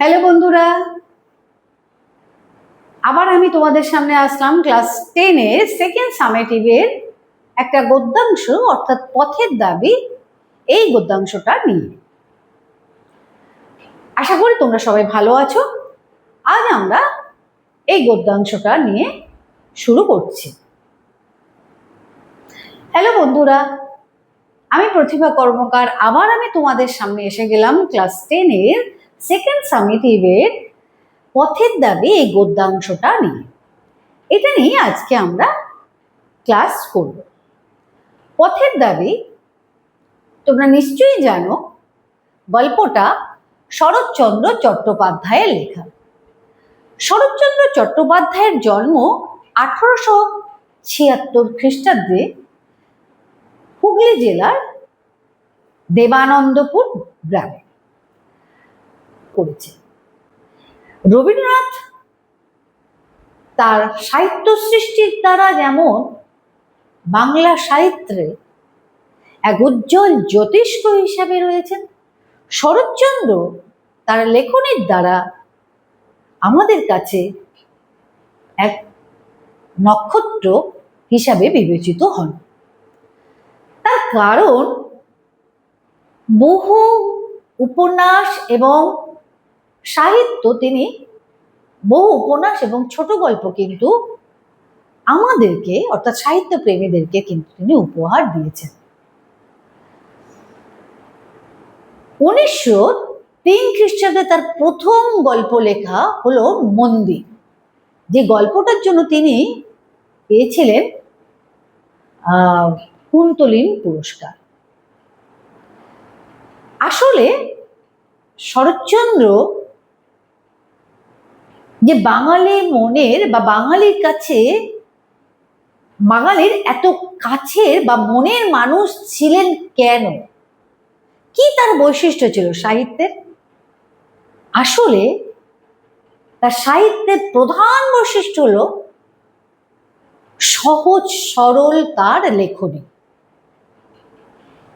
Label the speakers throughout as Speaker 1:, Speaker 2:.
Speaker 1: Hello বন্ধুরা, আবার আমি তোমাদের সামনে আসলাম ক্লাস 10 এর সেকেন্ড সামেটিভের একটা গদ্যাংশ অর্থাৎ পথের দাবি এই গদ্যাংশটা নিয়ে। আশা করি তোমরা সবাই ভালো আছো। আজ আমরা এই গদ্যাংশটা নিয়ে শুরু করছি। হ্যালো বন্ধুরা, আমি প্রতিভা কর্মকার আবার আমি তোমাদের সামনে এসে গেলাম ক্লাস 10 এর সেকেন্ড সামেটিভের পথের দাবি এই গদ্যাংশটা নিয়ে। এটা নিয়ে আজকে আমরা ক্লাস করব। পথের দাবি তোমরা নিশ্চয়ই জানো, গল্পটা শরৎচন্দ্র চট্টোপাধ্যায়ের লেখা। শরৎচন্দ্র চট্টোপাধ্যায়ের জন্ম 1876 খ্রিস্টাব্দে হুগলি জেলার দেবানন্দপুর গ্রামে করেছে। রবীন্দ্রনাথ তার সাহিত্য সৃষ্টির দ্বারা যেমন বাংলা সাহিত্যে এক উজ্জ্বল জ্যোতিষ্ক হিসাবে রয়েছেন, শরৎচন্দ্র তার লেখনীর দ্বারা আমাদের কাছে এক নক্ষত্র হিসাবে বিবেচিত হন। তার কারণ বহু উপন্যাস এবং সাহিত্য, তিনি বহু উপন্যাস এবং ছোট গল্প কিন্তু আমাদেরকে অর্থাৎ সাহিত্য প্রেমীদেরকে কিন্তু তিনি উপহার দিয়েছেন। 1903 খ্রিস্টাব্দে তার প্রথম গল্প লেখা হলো মন্দির, যে গল্পটার জন্য তিনি পেয়েছিলেন কুন্তলীন পুরস্কার। আসলে শরৎচন্দ্র যে বাঙালি মনের বা বাঙালির কাছে, বাঙালির এত কাছের বা মনের মানুষ ছিলেন কেন, কি তার বৈশিষ্ট্য ছিল সাহিত্যের? আসলে তার সাহিত্যের প্রধান বৈশিষ্ট্য হলো সহজ সরল তার লেখনী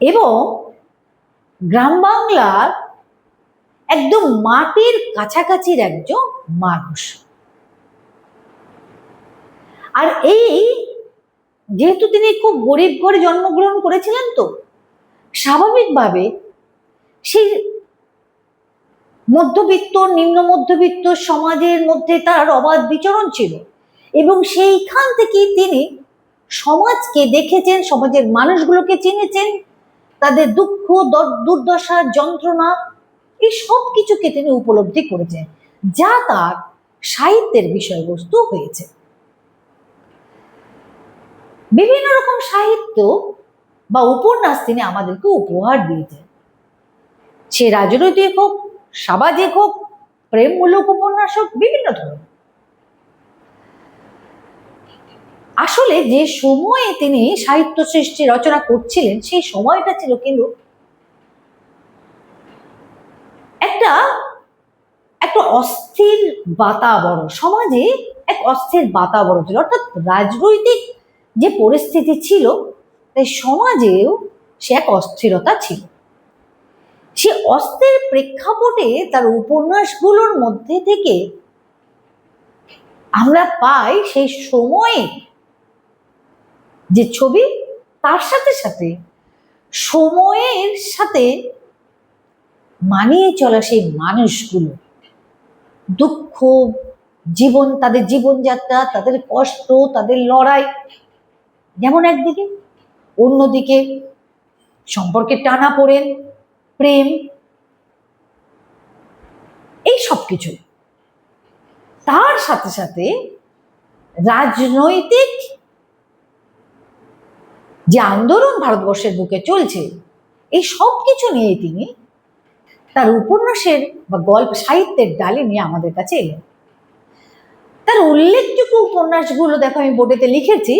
Speaker 1: এবং গ্রাম বাংলার একদম মাটির কাছাকাছির একজন মানুষ। আর এই যেহেতু তিনি খুব গরিব ঘরে জন্মগ্রহণ করেছিলেন, তো স্বাভাবিকভাবে সেই মধ্যবিত্ত নিম্ন মধ্যবিত্ত সমাজের মধ্যে তার অবাধ বিচরণ ছিল এবং সেইখান থেকেই তিনি সমাজকে দেখেছেন, সমাজের মানুষগুলোকে চিনেছেন, তাদের দুঃখ দুর্দশা যন্ত্রণা এই সব কিছুকে তিনি উপলব্ধি করেছেন, যা তার সাহিত্যের বিষয়বস্তু হয়েছে। বিভিন্ন রকম সাহিত্য বা উপন্যাস তিনি আমাদেরকে উপহার দিয়েছেন, সে রাজনৈতিক হোক, সামাজিক হোক, প্রেমমূলক উপন্যাস হোক, বিভিন্ন ধরনের। আসলে যে সময়ে তিনি সাহিত্য সৃষ্টি রচনা করছিলেন, সেই সময়টা ছিল কিন্তু একটা অস্থির বাতাবরণ, সমাজে এক অস্থির বাতাবরণ ছিল, অর্থাৎ রাজনৈতিক যে পরিস্থিতি ছিল তাই সমাজেও সে এক অস্থিরতা ছিল। সে অস্থির প্রেক্ষাপটে তার উপন্যাসগুলোর মধ্যে থেকে আমরা পাই সেই সময়ে যে ছবি, তার সাথে সাথে সময়ের সাথে মানিয়ে চলা সেই মানুষগুলো, দুঃখ, জীবন, তাদের জীবনযাত্রা, তাদের কষ্ট, তাদের লড়াই যেমন একদিকে, অন্যদিকে সম্পর্কে টানাপোড়েন, প্রেম, এই সব কিছু। তার সাথে সাথে রাজনৈতিক যে আন্দোলন ভারতবর্ষের বুকে চলছে, এই সব কিছু নিয়ে তিনি তার উপন্যাসের বা গল্প সাহিত্যের ডালি নিয়ে আমাদের কাছে এলেন। তার উল্লেখযোগ্য উপন্যাসগুলো দেখো, আমি বোর্ডেতে লিখেছি: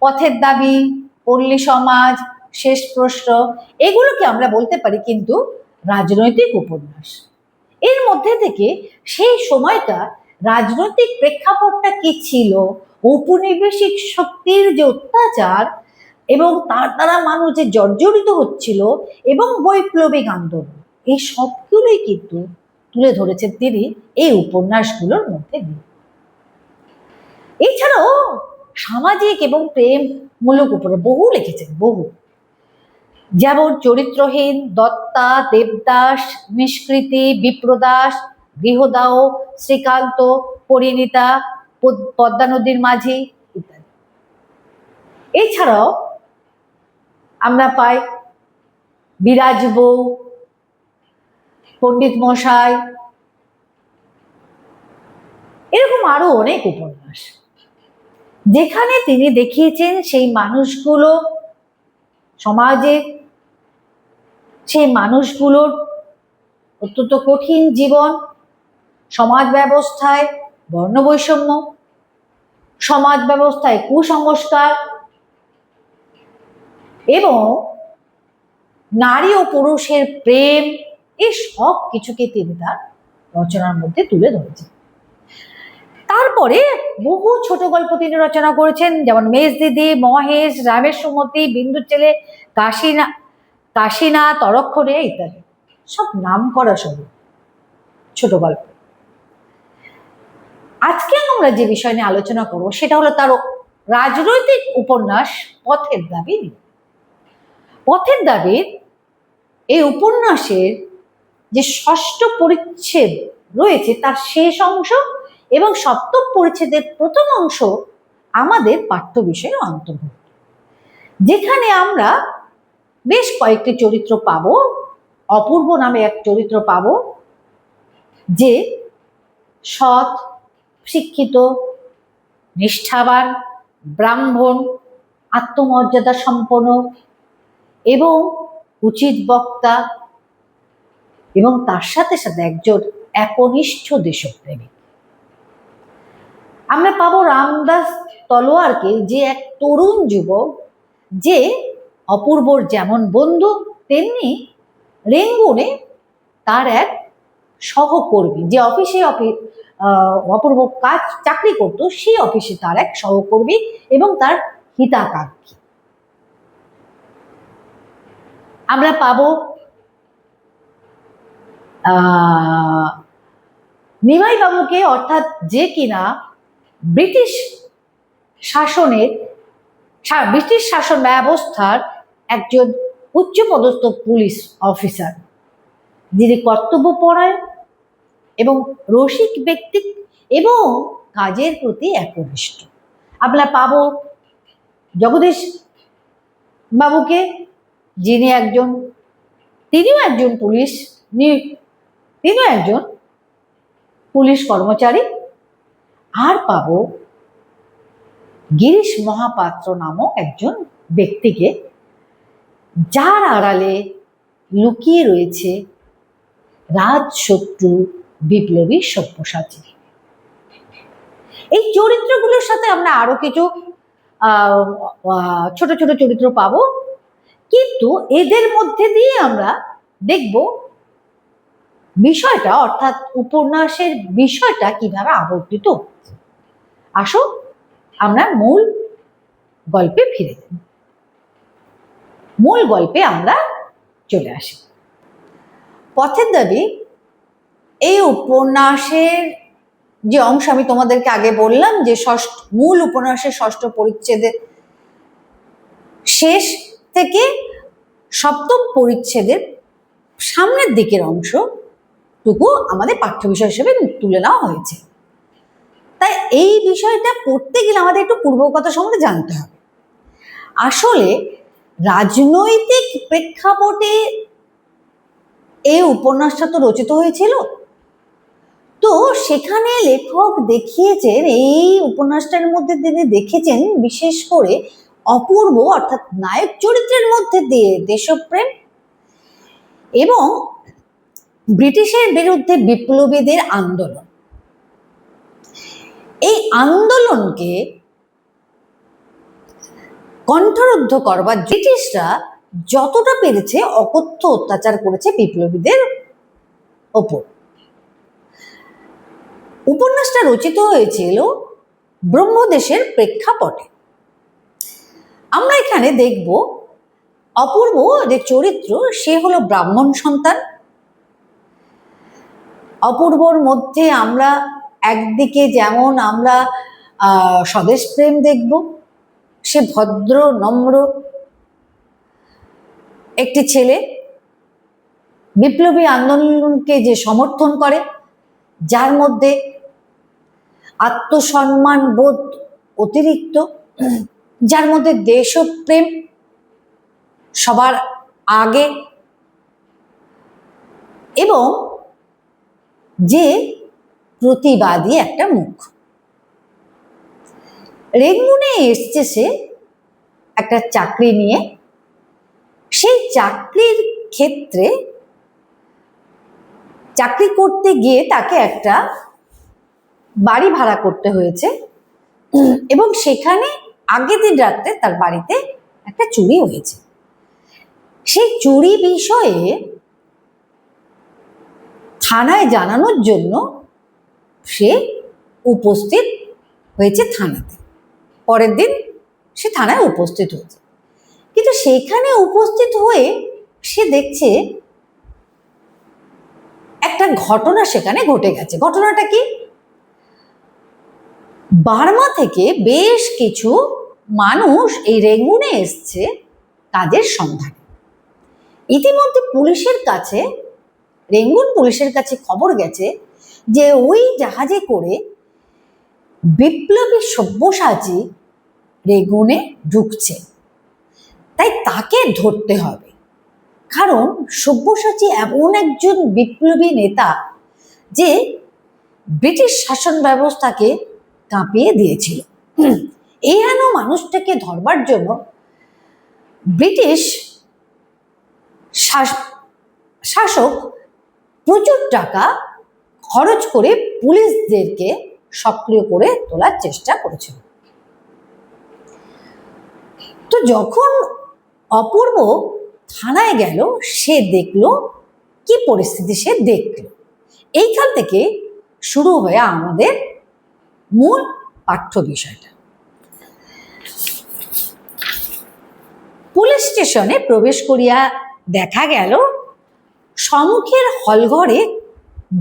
Speaker 1: পথের দাবি, পল্লী সমাজ, শেষ প্রশ্ন, এগুলোকে আমরা বলতে পারি কিন্তু রাজনৈতিক উপন্যাস। এর মধ্যে থেকে সেই সময়টা রাজনৈতিক প্রেক্ষাপটটা কি ছিল, ঔপনিবেশিক শক্তির যে অত্যাচার এবং তার দ্বারা মানুষ যে জর্জরিত হচ্ছিল এবং বৈপ্লবিক আন্দোলন, এই সবগুলোই কিন্তু তুলে ধরেছেন তিনি এই উপন্যাসগুলোর মধ্যে দিয়ে। এছাড়াও সামাজিক এবং প্রেমমূলক উপরে বহু লিখেছেন, বহু, যেমন চরিত্রহীন, দত্তা, দেবদাস, নিষ্কৃতি, বিপ্রদাস, গৃহদাহ, শ্রীকান্ত, পরিণীতা, পদ্মা নদীর মাঝি ইত্যাদি। এছাড়াও আমরা পাই বিরাজ বউ, পণ্ডিত মশাই, এরকম আরো অনেক উপন্যাস, যেখানে তিনি দেখিয়েছেন সেই মানুষগুলো সমাজে, সেই মানুষগুলোর অত্যন্ত কঠিন জীবন, সমাজ ব্যবস্থায় বর্ণবৈষম্য, সমাজ ব্যবস্থায় কুসংস্কার এবং নারী ও পুরুষের প্রেম, এই সব কিছুকে তিনি তার রচনার মধ্যে তুলে ধরেছেন। তারপরে বহু ছোট গল্প তিনি রচনা করেছেন, যেমন মেজদিদি, মহেশ, রামের সুমতি, বিন্দুর ছেলে, কাশিনা, তরক্ষরে ইত্যাদি, সব নাম করা সব ছোট গল্প। আজকে আমরা যে বিষয় নিয়ে আলোচনা করব সেটা হলো তার রাজনৈতিক উপন্যাস পথের দাবি। পথের দাবির এই উপন্যাসের যে ষষ্ঠ পরিচ্ছেদ রয়েছে তার শেষ অংশ এবং সপ্তম পরিচ্ছেদের প্রথম অংশ আমাদের পাঠ্য বিষয়ে অন্তর্ভুক্ত, যেখানে আমরা বেশ কয়েকটি চরিত্র পাব। অপূর্ব নামে এক চরিত্র পাব, যে সৎ, শিক্ষিত, নিষ্ঠাবান, ব্রাহ্মণ, আত্মমর্যাদা সম্পন্ন এবং উচিত বক্তা, এবং তার সাথে সাথে একজন একনিষ্ঠ দেশপ্রেমিক। আমরা পাবো রামদাস তলোয়ারকে, যে এক তরুণ যুবক, যে অপূর্বর যেমন বন্ধু তেমনি রেঙ্গুনে তার এক সহকর্মী, যে অফিসে অপূর্ব চাকরি করত সেই অফিসে তার এক সহকর্মী এবং তার হিতাকাঙ্ক্ষী। আমরা পাবো নিমাই বাবুকে, অর্থাৎ যে কিনা ব্রিটিশ শাসন ব্যবস্থার একজন উচ্চপদস্থ পুলিশ অফিসার, যিনি কর্তব্যপরায়ণ এবং রসিক ব্যক্তি এবং কাজের প্রতি একনিষ্ঠ। আমরা পাবো জগদীশ বাবুকে, যিনি তিনিও একজন পুলিশ কর্মচারী। আর পাবো গিরিশ মহাপাত্র নামক একজন ব্যক্তিকে, যার আড়ালে লুকিয়ে রয়েছে রাজশত্রু বিপ্লবী সব্যসাচী। এই চরিত্রগুলোর সাথে আমরা আরো কিছু ছোট ছোট চরিত্র পাবো, কিন্তু এদের মধ্যে দিয়ে আমরা দেখব বিষয়টা, অর্থাৎ উপন্যাসের বিষয়টা কিভাবে আবর্তিত হচ্ছে। আসো আমরা মূল গল্পে ফিরে যাই, মূল গল্পে আমরা চলে আসি। পথের দাবি এই উপন্যাসের যে অংশ আমি তোমাদেরকে আগে বললাম, যে মূল উপন্যাসের ষষ্ঠ পরিচ্ছেদের শেষ থেকে সপ্তম পরিচ্ছেদের সামনের দিকের অংশটুকু আমাদের পাঠ্য বিষয় হিসেবে তুলে নেওয়া হয়েছে। তাই এই বিষয়টা পড়তে গেলে আমাদের একটু পূর্বকথা সম্বন্ধে জানতে হবে। আসলে রাজনৈতিক প্রেক্ষাপটে এই উপন্যাসটা তো রচিত হয়েছিল, তো সেখানে লেখক দেখিয়েছেন, এই উপন্যাসটার মধ্যে তিনি দেখেছেন বিশেষ করে অপূর্ব অর্থাৎ নায়ক চরিত্রের মধ্যে দিয়ে দেশপ্রেম এবং ব্রিটিশের বিরুদ্ধে বিপ্লবীদের আন্দোলন। এই আন্দোলনকে কণ্ঠরোধ করবার ব্রিটিশরা যতটা পেরেছে অকথ্য অত্যাচার করেছে বিপ্লবীদের ওপর। উপন্যাসটা রচিত হয়েছিল ব্রহ্মদেশের প্রেক্ষাপটে। আমরা এখানে দেখব অপূর্ব যে চরিত্র, সে হলো ব্রাহ্মণ সন্তান, অপূর্বর মধ্যে আমরা একদিকে যেমন আমরা স্বদেশ প্রেম দেখব, সে ভদ্র নম্র একটি ছেলে বিপ্লবী আন্দোলনকে যে সমর্থন করে, যার মধ্যে আত্মসম্মান বোধ অতিরিক্ত, যার মধ্যে দেশপ্রেম সবার আগে, এবং যে প্রতিবাদী একটা মুখ। রেঙ্গুনে এসছে সে একটা চাকরি নিয়ে। সেই চাকরির ক্ষেত্রে চাকরি করতে গিয়ে তাকে একটা বাড়ি ভাড়া করতে হয়েছে, এবং সেখানে আগের দিন রাত্রে তার বাড়িতে একটা চুরি হয়েছে। সেই চুরি বিষয়ে থানায় জানানোর জন্য সে উপস্থিত হয়েছে থানাতে। পরের দিন সে থানায় উপস্থিত হয়েছে, কিন্তু সেখানে উপস্থিত হয়ে সে দেখছে একটা ঘটনা সেখানে ঘটে গেছে। ঘটনাটা কি? বার্মা থেকে বেশ কিছু মানুষ এই রেঙ্গুনে এসছে কাজের সন্ধানে। ইতিমধ্যে পুলিশের কাছে, রেঙ্গুন পুলিশের কাছে খবর গেছে যে ওই জাহাজে করে বিপ্লবী সব্যসাচী রেঙ্গুনে ঢুকছে, তাই তাকে ধরতে হবে। কারণ সব্যসাচী এমন একজন বিপ্লবী নেতা যে ব্রিটিশ শাসন ব্যবস্থাকে কাঁপিয়ে দিয়েছিল। এই হেন মানুষটাকে ধরবার জন্য ব্রিটিশ শাসক প্রচুর টাকা খরচ করে পুলিশদেরকে সক্রিয় করে তোলার চেষ্টা করেছিল। তো যখন অপূর্ব থানায় গেল, সে দেখলো কি পরিস্থিতি, সে দেখলো। এইখান থেকে শুরু হয়ে আমাদের মূল পাঠ্য বিষয়টা। পুলিশ স্টেশনে প্রবেশ করিয়া দেখা গেল সম্মুখের হলঘরে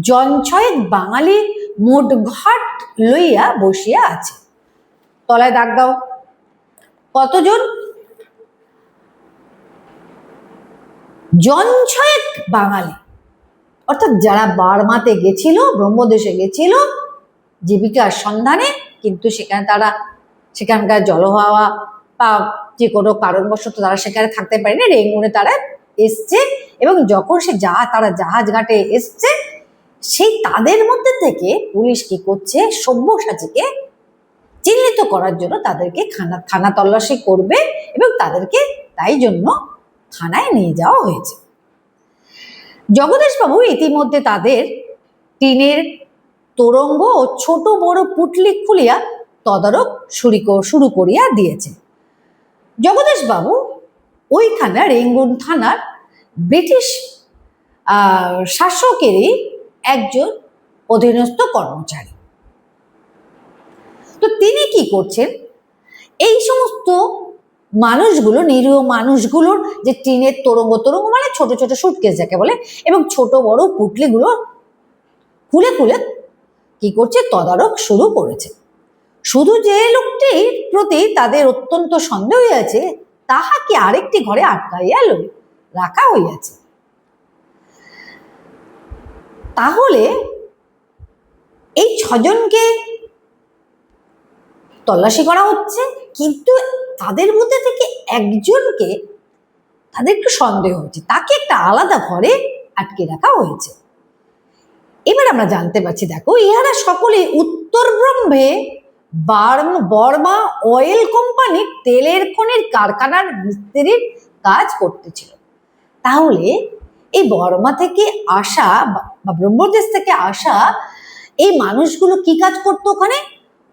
Speaker 1: জনছয়েক বাঙালি মোটঘাট লইয়া বসিয়া আছে। তলায় দাগ দাও, কতজন? জনছয়েক বাঙালি, অর্থাৎ যারা বার্মাতে গেছিল, ব্রহ্মদেশে গেছিল জীবিকার সন্ধানে, কিন্তু সেখানে তারা সেখানকার জলহাওয়া বা যে কোনো কারণবশত তারা সেখানে থাকতে পারেনি, রেঙ্গুনে তারা এসছে। এবং যখন তারা জাহাজ ঘাটে এসছে, সেই তাদের মধ্যে থেকে পুলিশ কি করছে, সব্যসাচীকে চিহ্নিত করার জন্য তাদেরকে থানা তল্লাশি করবে, এবং তাদেরকে তাই জন্য থানায় নিয়ে যাওয়া হয়েছে। জগদীশবাবু ইতিমধ্যে তাদের টিনের তোরঙ্গ ও ছোট বড় পুটলি খুলিয়া তদারক শুরু করিয়া দিয়েছে। জগদীশবাবু ওইখানে রেঙ্গুন থানার ব্রিটিশ শাসকেরই একজন অধীনস্থ কর্মচারী। তো তিনি কি করছেন, এই সমস্ত মানুষগুলো, নিরীহ মানুষগুলোর যে টিনের তোরঙ্গ মানে ছোট ছোট সুটকেস যাকে বলে, এবং ছোট বড় পুটলিগুলো খুলে খুলে কি করছে, তদারক শুরু করেছে। শুধু যে লোকটির প্রতি তাদের অত্যন্ত সন্দেহ হইয়াছে, তাহাকে আরেকটি ঘরে আটকাইয়া রাখা হইয়াছে। তাহলে এই 6 জনকে তল্লাশি করা হচ্ছে, কিন্তু তাদের মধ্যে থেকে একজনকে তাদের একটু সন্দেহ হচ্ছে, তাকে একটা আলাদা ঘরে আটকে রাখা হয়েছে। এবার আমরা জানতে পারছি, দেখো ইহারা সকলে উত্তর ব্রহ্মে বর্মা অয়েল কোম্পানির তেলের খনির কারখানার মিস্ত্রির কাজ করতেছিল। তাহলে এই বর্মা থেকে আসা বা ব্রহ্মদেশ থেকে আসা এই মানুষগুলো কি কাজ করতো ওখানে?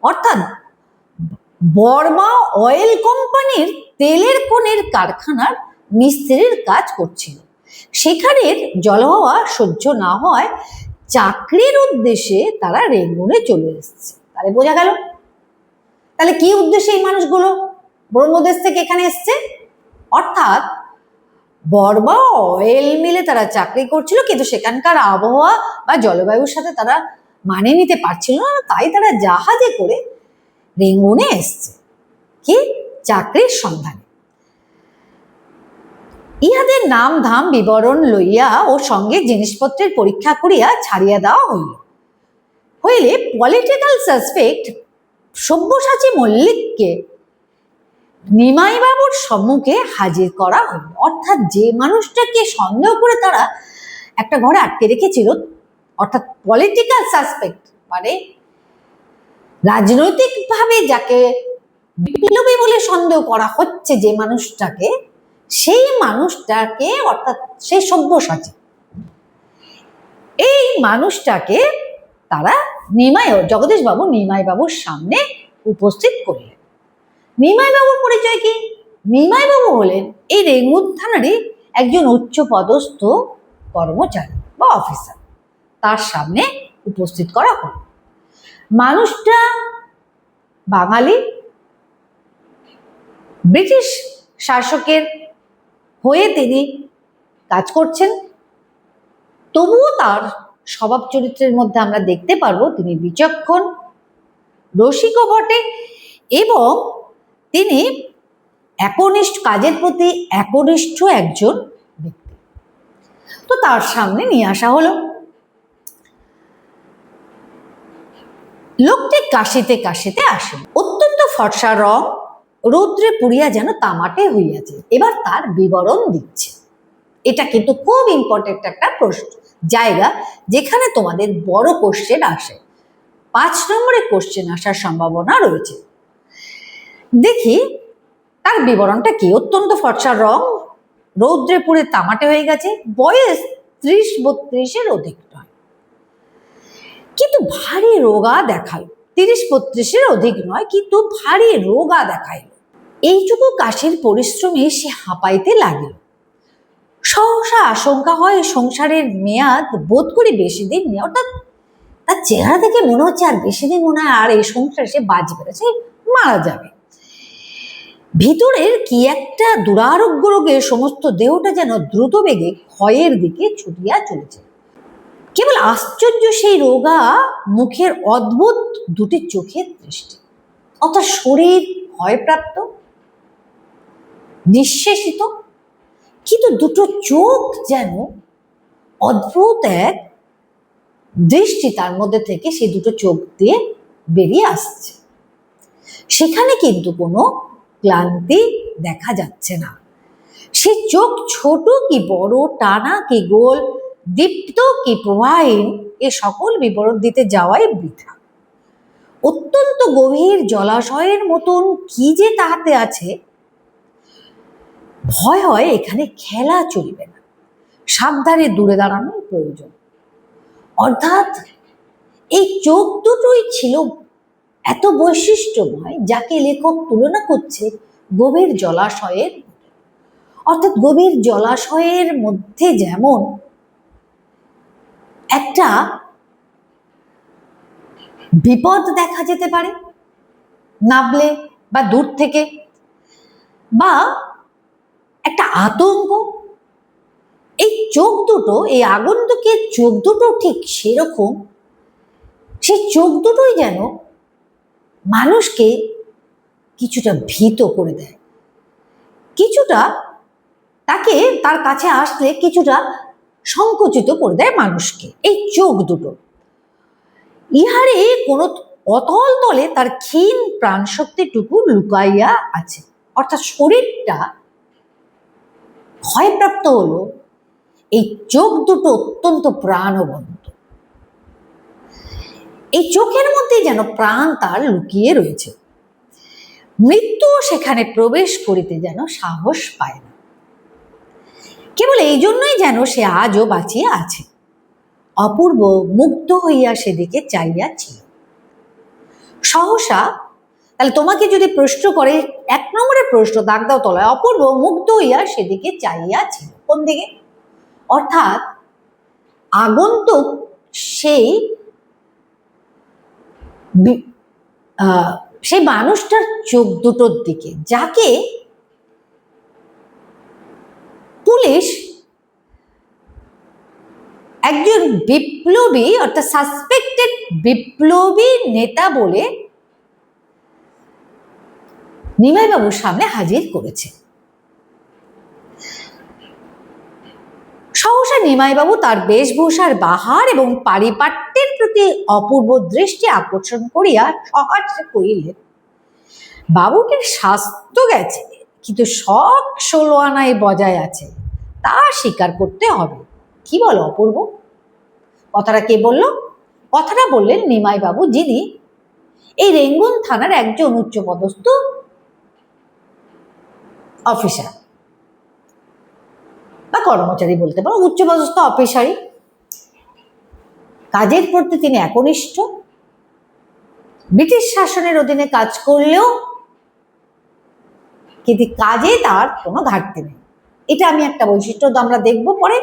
Speaker 1: অর্থাৎ বর্মা অয়েল কোম্পানির তেলের খনির কারখানার মিস্ত্রির কাজ করছিল। সেখানের জলহাওয়া সহ্য না হয় চাকরির উদ্দেশ্যে তারা রেঙ্গুনে চলে এসেছে। তাহলে বোঝা গেল, তাহলে কি উদ্দেশ্যে এই মানুষগুলো ব্রহ্মদেশ থেকে এখানে এসছে? অর্থাৎ বর্মা অয়েল মিলে তারা চাকরি করছিল, কিন্তু সেখানকার আবহাওয়া বা জলবায়ুর সাথে তারা মানিয়ে নিতে পারছিল না, তাই তারা জাহাজে করে রেঙ্গুনে এসছে কি চাকরির সন্ধানে। ইহাদের নাম ধাম বিবরণ লইয়া ও সঙ্গে জিনিসপত্রের পরীক্ষা করিয়া ছাড়িয়া দেওয়া হইলে পলিটিক্যাল সাসপেক্ট সব্যসাচী মল্লিককে নিমাইবাবুর সম্মুখে হাজির করা হইল। অর্থাৎ যে মানুষটাকে সন্দেহ করে তারা একটা ঘরে আটকে রেখেছিল, অর্থাৎ পলিটিক্যাল সাসপেক্ট মানে রাজনৈতিকভাবে যাকে বিপ্লবী বলে সন্দেহ করা হচ্ছে যে মানুষটাকে, সেই মানুষটাকে অর্থাৎ সেই সব্যসাচী, এই মানুষটাকে তারা জগদীশবাবু নিমাইবাবুর সামনে উপস্থিত করলেন। নিমাইবাবুর পরিচয় কি? নিমাইবাবু হলেন এই রেঙ্গুন থানারই একজন উচ্চ পদস্থ কর্মচারী বা অফিসার। তার সামনে উপস্থিত করা হল। মানুষটা বাঙালি, ব্রিটিশ শাসকের হয়ে তিনি কাজ করছেন, তবুও তার স্বভাব চরিত্রের মধ্যে আমরা দেখতে পারবো তিনি বিচক্ষণ, রসিকও বটে এবং তিনি একনিষ্ঠ, কাজের প্রতি একনিষ্ঠ একজন ব্যক্তি। তো তার সামনে নিয়ে আসা হলো। লোকটি কাশিতে কাশিতে আসে, অত্যন্ত ফর্সা রং, রৌদ্রে পুড়িয়া যেন তামাটে হইয়াছে। এবার তার বিবরণ দিচ্ছে। এটা কিন্তু খুব ইম্পর্টেন্ট একটা প্রশ্ন, জায়গা যেখানে তোমাদের বড় কোশ্চেন আসে, 5 নম্বরে কোশ্চেন আসার সম্ভাবনা রয়েছে। দেখি তার বিবরণটা কি। অত্যন্ত ফর্সা রং, রৌদ্রে পুড়ে তামাটে হয়ে গেছে, বয়স 30-32-এর অধিক নয়, কিন্তু ভারী রোগা দেখালো। 30-32-এর অধিক নয়, কিন্তু ভারী রোগা দেখাইল। এইটুকু কাশির পরিশ্রমে সে হাঁপাইতে লাগিল। সহসা আশঙ্কা হয় সংসারের মেয়াদ বোধ করি বেশি দিন নেই। অর্থাৎ তার চেহারা থেকে মনে হচ্ছে আর বেশি দিন মনে হয় আর এই সংসারে সে বাঁচবে না, সে মারা যাবে। ভিতরের কি একটা দুরারোগ্য রোগে সমস্ত দেহটা যেন দ্রুত বেগে ক্ষয়ের দিকে ছুটিয়া চলেছে। কেবল আশ্চর্য সেই রোগা মুখের অদ্ভুত দুটি চোখের দৃষ্টি, অর্থাৎ শরীর ক্ষয়প্রাপ্ত, নিঃশেষিত, কিন্তু দুটো চোখ যেন অদ্ভুত এক দৃষ্টি তার মধ্যে থেকে সেই দুটো চোখ দিয়ে বেরিয়ে আসছে। সেখানে কিন্তু কোনো ক্লান্তি দেখা যাচ্ছে না। সে চোখ ছোট কি বড়, টানা কি গোল, দীপ্ত কি প্রবাহীন, এ সকল বিবরণ দিতে যাওয়াই বৃথা। অত্যন্ত গভীর জলাশয়ের মতন কি যে তাহাতে আছে, ভয় হয় এখানে খেলা চলবে না, সাবধানে দূরে দাঁড়ানোর প্রয়োজন। অর্থাৎ এই চোখ দুটোই ছিল এত বৈশিষ্ট্যময়, যাকে লেখক তুলনা করছে গভীর জলাশয়ের। অর্থাৎ গভীর জলাশয়ের মধ্যে যেমন একটা বিপদ দেখা যেতে পারে নাবলে বা দূর থেকে, বা একটা আতঙ্ক, এই চোখ দুটো, এই আগন্তুকের চোখ দুটো ঠিক সেরকম। সেই চোখ দুটোই যেন মানুষকে কিছুটা ভীত করে দেয়, কিছুটা তাকে তার কাছে আসলে কিছুটা সংকুচিত করে দেয় মানুষকে। এই চোখ দুটো, ইহারে কোনো অতল তলে তার ক্ষীণ প্রাণশক্তিটুকু লুকাইয়া আছে। অর্থাৎ শরীরটা ক্ষয়প্রাপ্ত হলো, এই চোখ দুটো অত্যন্ত প্রাণবন্ত। এই চোখের মধ্যে যেন প্রাণ তার লুকিয়ে রয়েছে। মৃত্যু সেখানে প্রবেশ করিতে যেন সাহস পায় না। কেবল এই জন্যই যেন সে আজও বাঁচিয়া আছে। অপূর্ব মুগ্ধ হইয়া সেদিকে চাইয়া ছিল। সহসা, তাহলে তোমাকে যদি প্রশ্ন করে, 1 নম্বরের প্রশ্ন দাগ দাও তলায়, অপূর্ব মুগ্ধ হইয়া সেদিকে চাইয়া ছিল। কোন দিকে? অর্থাৎ আগন্তুক সেই মানুষটার চোখ দুটোর দিকে, যাকে পুলিশ একজন বিপ্লবী অর্থাৎ সাসপেক্টেড বিপ্লবী নেতা বলে নিমাইবাবুর সামনে হাজির করেছে। সহসা নিমাইবাবু তার বেশভূষার বাহার এবং পারিপাট্যের প্রতি অপূর্ব দৃষ্টি আকর্ষণ করিয়া সহাস্যে কহিলেন, বাবুটির স্বাস্থ্য গেছে, কিন্তু শখ 16 আনায় বজায় আছে, তা স্বীকার করতে হবে। কি বলো অপূর্ব? কথাটা কে বলল? কথাটা বললেন নিমাইবাবু, যিনি এই রেঙ্গুন থানার একজন উচ্চপদস্থ অফিসার বা কর্মচারী বলতে পারো, উচ্চপদস্থ অফিসারই। কাজের প্রতি তিনি একনিষ্ঠ, ব্রিটিশ শাসনের অধীনে কাজ করলেও কিন্তু কাজে তার কোনো ঘাটতি নেই। এটা আমি একটা বৈশিষ্ট্য আমরা দেখবো পরে।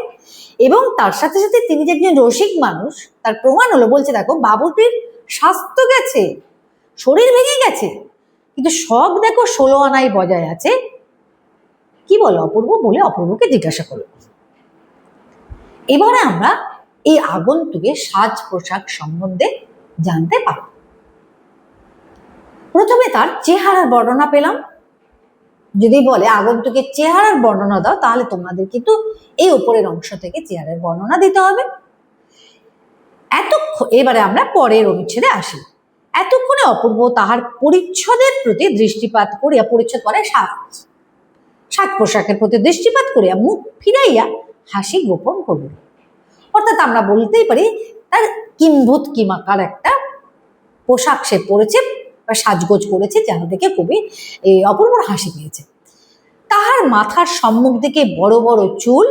Speaker 1: এবং তার সাথে সাথে তিনি যে একজন রসিক মানুষ তার প্রমাণ হলো, বলছে দেখো বাবুটির স্বাস্থ্য গেছে, শরীর ভেঙে গেছে, কিন্তু শখ দেখো 16 আনায় বজায় আছে। কি বলো অপূর্ব? বলে অপূর্বকে জিজ্ঞাসা করল। এবারে আমরা এই আগন্তুকের সাজ পোশাক সম্বন্ধে জানতে পারব। প্রথমে তার চেহারার বর্ণনা পেলাম। যদি বলে আগন্তুকের চেহারার বর্ণনা দাও, তাহলে তোমাদের কিন্তু এই উপরের অংশ থেকে চেহারার বর্ণনা দিতে হবে। এবারে আমরা পরের অনুচ্ছেদে আসি। এতক্ষণে অপূর্ব তাহার পরিচ্ছদের প্রতি দৃষ্টিপাত করিয়া, পরিচ্ছদ পরে সাজ পোশাকের প্রতি দৃষ্টিপাত করিয়া মুখ ফিরাইয়া হাসি গোপন করল। অর্থাৎ আমরা বলতেই পারি তার কিম্ভূত কিমাকার একটা পোশাক সে পরেছে বা সাজগোজ করেছে, যেন দেখে খুবই অপূর্বর হাসি পেয়েছে। তাহার মাথার সম্মুখ দিকে বড় বড় চুল।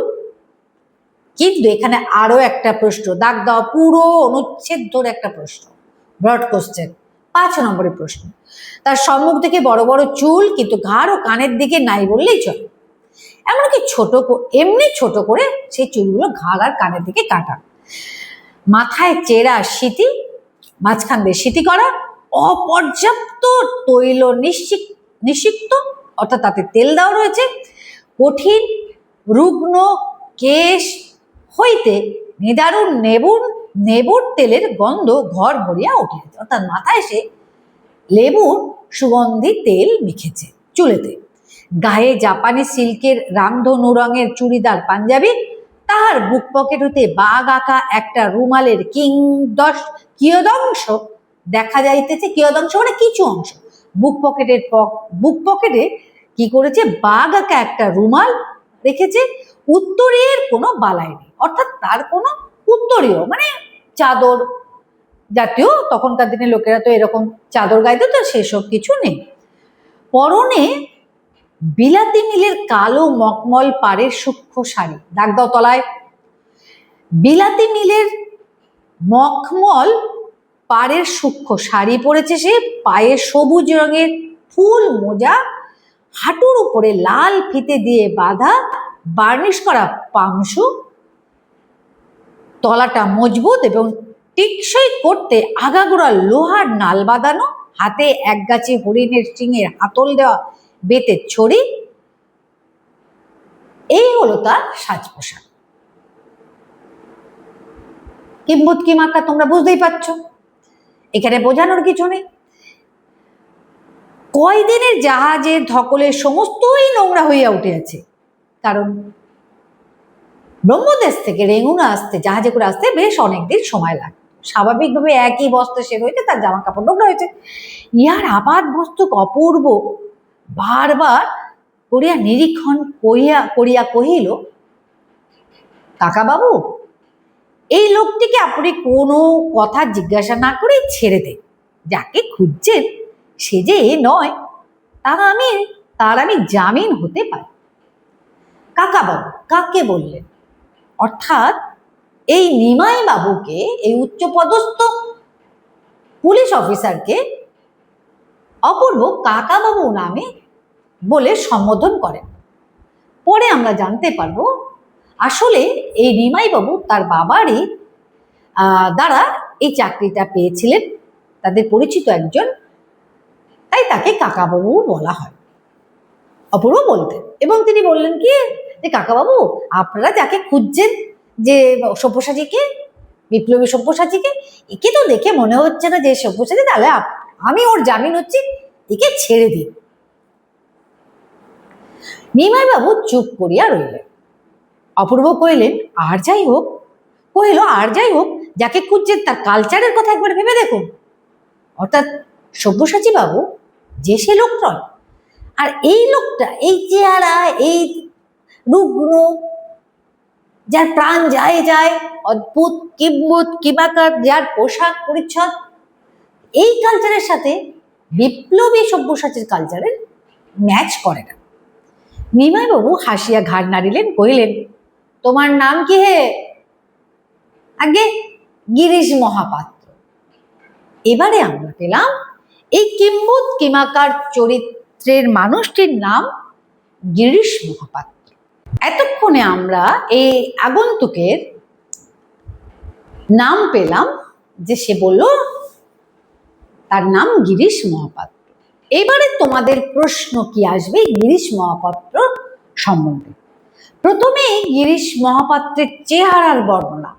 Speaker 1: কিন্তু এখানে আরো একটা প্রশ্ন, দাগ দাও, পুরো অনুচ্ছেদ ধরে একটা প্রশ্ন, ব্রড কোশ্চেন, 5 নম্বরের প্রশ্ন। তার সম্মুখ থেকে বড় বড় চুল, কিন্তু ঘাড় ও কানের দিকে নাই বললেই চলে। এমনকি এমনি ছোট করে সেই চুলগুলো ঘাড় আর কানের দিকে কাটা। মাথায় চেরা সিটি, মাঝখান দিয়ে সিটি করা, অপর্যাপ্ত তৈল নিষিক্ত, অর্থাৎ তাতে তেল দেওয়া রয়েছে। কঠিন রুগ্ন কেশ হইতে নিদারুণ নেবুর তেলের গন্ধ ঘর ভরিয়া উঠিয়াছে। অর্থাৎ মাথায় সে লেবুর সুগন্ধি তেল মেখেছে চুলেতে। গায়ে জাপানি সিল্কের রামধনু রঙের চুড়িদার পাঞ্জাবি, তাহার বুক পকেট হইতে বাঘ আঁকা একটা রুমালের কিয়দংশ দেখা যাইতেছে। কিয়দংশ মানে কিছু অংশ। বুক পকেটে কি করেছে? বাঘ আঁকা একটা রুমাল রেখেছে। উত্তরীয়ের কোনো বালাই নেই, অর্থাৎ তার কোনো উত্তরীয় মানে চাদর জাতীয়, তখনকার দিনে লোকেরা তো এরকম চাদর গাইতো, তো সেসব কিছু নেই। পরনে বিলাতি মিলের কালো মকমল পাড়ের সূক্ষ্ম শাড়ি, দাগ দাও তলায়, বিলাতি মিলের মখমল পাড়ের সূক্ষ্ম শাড়ি পরেছে সে। পায়ে সবুজ রঙের ফুল মোজা, হাঁটুর উপরে লাল ফিতে দিয়ে বাঁধা বার্নিশ করা পামসু, তলাটা মজবুত এবং টিকসই করতে আগাগোড়া লোহার নাল বাঁধানো, হাতে একগাছি হরিণের শিঙের হাতল দেওয়া বেতের ছড়ি। এই হলো তার সাজ পোশাক। কিম্ভূত কিমাকা তোমরা বুঝতেই পারছো, এখানে বোঝানোর কিছু নেই। কয়দিনের জাহাজের ধকলে সমস্তই নোংরা হইয়া উঠিয়াছে। কারণ ব্রহ্মদেশ থেকে রেঙ্গুনে আসতে, জাহাজে করে আসতে বেশ অনেকদিন সময় লাগে। স্বাভাবিকভাবে একই বস্ত্রে সে রয়েছে, তার জামা কাপড় নোংরা হয়েছে। ইহার আপাত বস্তু অপূর্ব বারবার করিয়া নিরীক্ষণ করিয়া কহিল, কাকাবাবু, এই লোকটিকে আপনি কোনো কথা জিজ্ঞাসা না করে ছেড়ে দেন। যাকে খুঁজছেন সে যে এ নয়, তার আমি জামিন হতে পারি। কাকাবাবু কাকে বললেন? অর্থাৎ এই নিমাই বাবুকে, এই উচ্চপদস্থ পুলিশ অফিসারকে অপূর্ব কাকাবাবু নামে বলে সম্বোধন করেন। পরে আমরা জানতে পারবো আসলে এই নিমাই বাবু তার বাবারই দ্বারা এই চাকরিটা পেয়েছিলেন, তাদের পরিচিত একজন, তাই তাকে কাকাবাবু বলা হয়। অপূর্ব বলতেন। এবং তিনি বললেন কি, যে কাকাবাবু, আপনারা যাকে খুঁজছেন, যে সব্যসাচীকে, বিপ্লবী সব্যসাচীকে, একে তো দেখে মনে হচ্ছে না যে সব্যসাচী, তাহলে আমি ওর জামিন হচ্ছি, একে ছেড়ে দিন। নিমাইবাবু চুপ করিয়া রইলেন। অপূর্ব কহিলেন, আর যাই হোক, আর যাই হোক, যাকে খুঁজছেন তার কালচারের কথা একবার ভেবে দেখুন। অর্থাৎ সব্যসাচী বাবু যে সে লোক নয়, আর এই লোকটা, এই চেহারা, এই রুগ্ন, যার প্রাণ যায় যায়, অদ্ভুত কিম্ভূত কিমাকার, যার পোশাক পরিচ্ছদ, এই কালচারের সাথে বিপ্লবী সব্যসাচীর কালচারের ম্যাচ করে না। নিমাইবাবু হাসিয়া ঘাড় নাড়িলেন, কহিলেন, তোমার নাম কি হে? আগে গিরিশ মহাপাত্র। এবারে আমরা পেলাম এই কিম্ভূত কিমাকার চরিত্রের মানুষটির নাম গিরিশ মহাপাত্র। এতক্ষণে আমরা এই আগন্তুকের নাম পেলাম, যে সে বলল তার নাম গিরিশ মহাপাত্র। এবারে তোমাদের প্রশ্ন কি আসবে গিরিশ মহাপাত্র সম্বন্ধে। প্রথমেই গিরিশ মহাপাত্রের চেহারার বর্ণনা,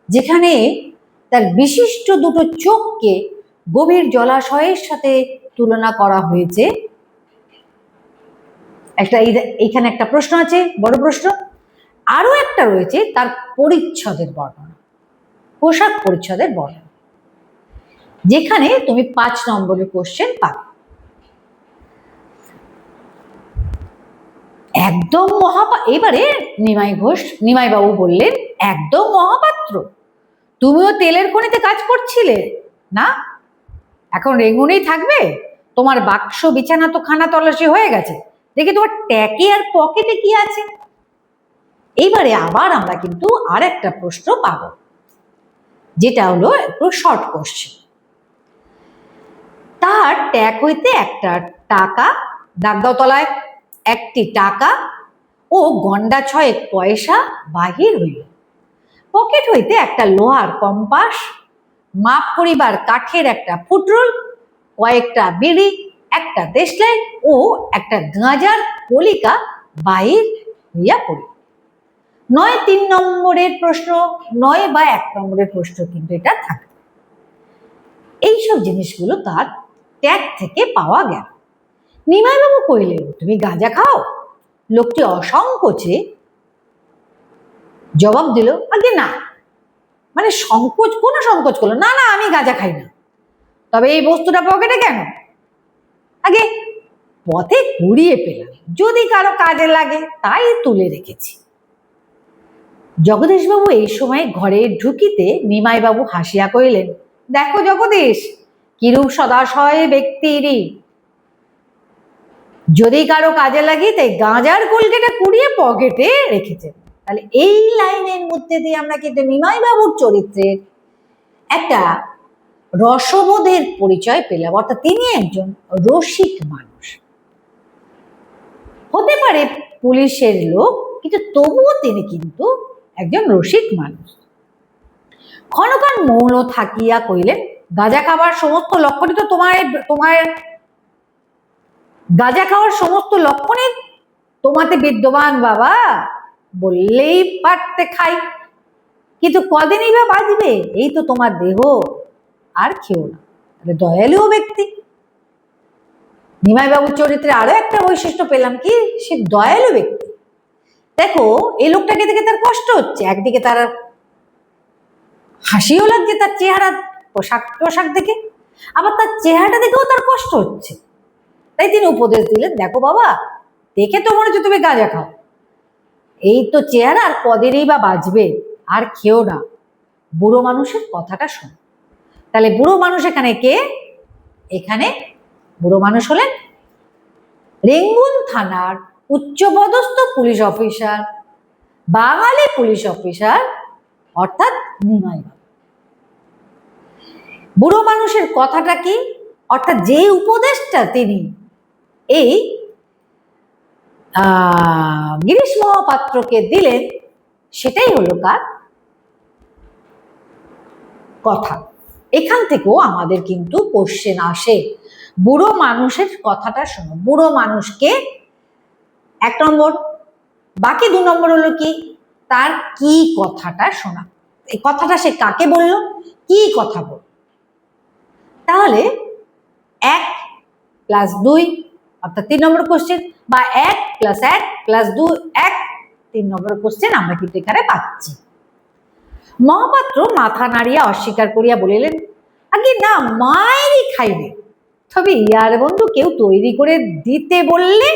Speaker 1: যেখানে তার বিশিষ্ট দুটো চোখকে গভীর জলাশয়ের সাথে তুলনা করা হয়েছে। এইখানে একটা প্রশ্ন আছে, বড় প্রশ্ন। আরো একটা রয়েছে তার পরিচ্ছদের বর্ণনা, পোশাক পরিচ্ছদের বর্ণনা, যেখানে তুমি 5 নম্বরের কোশ্চেন পাবে। একদম এবারে নিমাইবাবু বললেন, একদম মহাপাত্র, তুমিও তেলের খনিতে কাজ করছিলে না? এখন রেঙ্গুনেই থাকবে? তোমার বাক্স বিছানা তো খানা তল্লাশি হয়ে গেছে, দেখি তোমার ট্যাকে আর পকেটে কি আছে। এইবারে আবার আমরা কিন্তু আর একটা প্রশ্ন পাব, যেটা হলো একটু শর্ট কোশ্চেন। তার ট্যাগ হইতে একটা টাকা, দাগ দাও তলায়, একটি টাকা ও গন্ডা 6 পয়সা বাহির হইল। পকেট হইতে একটা লোহার কম্পাস, মাপ করিবার কাঠের একটা ফুটরোল, কয়েকটা বিড়ি, একটা দেশলাই ও একটা গাঁজার কলিকা বাহির হইয়া পড়িল। নয় 3 নম্বরের প্রশ্ন, নয় বা 1 নম্বরের প্রশ্ন কিন্তু এটা থাকে। এইসব জিনিসগুলো তার ট্যাগ থেকে পাওয়া গেল। নিমাইবাবু কহিলেন, তুমি গাঁজা খাও? লোকটি অসংকোচে জবাব দিল, আগে না। মানে কোনো সংকোচ করলো না, না আমি গাঁজা খাই না। তবে এই বস্তুটা পকেটে কেন? আগে পথে কুড়িয়ে পেলাম, যদি কারো কাজে লাগে তাই তুলে রেখেছি। জগদীশবাবু এই সময় ঘরে ঢুকিতে নিমাইবাবু হাসিয়া কহিলেন, দেখো জগদীশ, কিরূপ সদাশয় ব্যক্তিরই, যদি কারো কাজে লাগে তাই গাঁজার কলকেটা কুড়িয়ে পকেটে রেখেছেন। তাহলে এই লাইনের মধ্যে দিয়ে আমরা কিন্তু নিমাইবাবুর চরিত্রের একটা রসবোধের পরিচয় পেলাম। অর্থাৎ তিনি একজন রসিক মানুষ, হতে পারে পুলিশের লোক, কিন্তু তবুও তিনি কিন্তু একজন রসিক মানুষ। ক্ষণকাল মৌন থাকিয়া কইলেন, গাঁজা খাবার সমস্ত লক্ষণই তো তোমার গাঁজা খাওয়ার সমস্ত লক্ষণই তোমাতে বিদ্যমান বাবা, বললেই পারতে খাই, কিন্তু কদিনই বা বাঁচবে, এই তো তোমার দেহ, আর খেও না। দয়ালু ব্যক্তি। নিমাইবাবুর চরিত্রে আরো একটা বৈশিষ্ট্য পেলাম, কি সে দয়ালু ব্যক্তি। দেখো এই লোকটাকে দেখে তার কষ্ট হচ্ছে, একদিকে তার হাসিও লাগছে তার চেহারা, পোশাক দেখে, আবার তার চেহারাটা দেখেও তার কষ্ট হচ্ছে। তাই তিনি উপদেশ দিলেন, দেখো বাবা, দেখে তো মনে হচ্ছে তুমি গাঁজা খাও, এই তো চেহারা, আর কদিনই বা বাঁচবে, আর খেও না, বুড়ো মানুষের কথাটা শোন। তাহলে বুড়ো মানুষ এখানে কে? এখানে বুড়ো মানুষ হলেন রেঙ্গুন থানার উচ্চপদস্থ পুলিশ অফিসার, বাঙালি পুলিশ অফিসার, অর্থাৎ নিমাইবাবু। বুড়ো মানুষের কথাটা কি? অর্থাৎ যে উপদেশটা তিনি এই গিরিশ মহাপাত্রকে দিলেন, সেটাই হলো তার কথা। এখান থেকেও আমাদের কিন্তু কোশ্চেন আসে, বুড়ো মানুষের কথাটা শোনো। বুড়ো মানুষকে 1 নম্বর বাকি 2 নম্বর হলো কি, তার কি কথাটা শোনা। এই কথাটা সে কাকে বলল, কি কথা বল। তাহলে 1 + 2 অর্থাৎ 3 নম্বর কোশ্চেন, বা 1 + 1 + 2 1, 3 নম্বর কোশ্চেন আমরা কিন্তু এখানে পাচ্ছি। মহাপাত্র মাথা নাড়িয়া অস্বীকার করিয়া বলিলেন, আগে না, মায়েরই খাইবে, তবে ইয়ার বন্ধু কেউ তৈরি করে দিতে বললে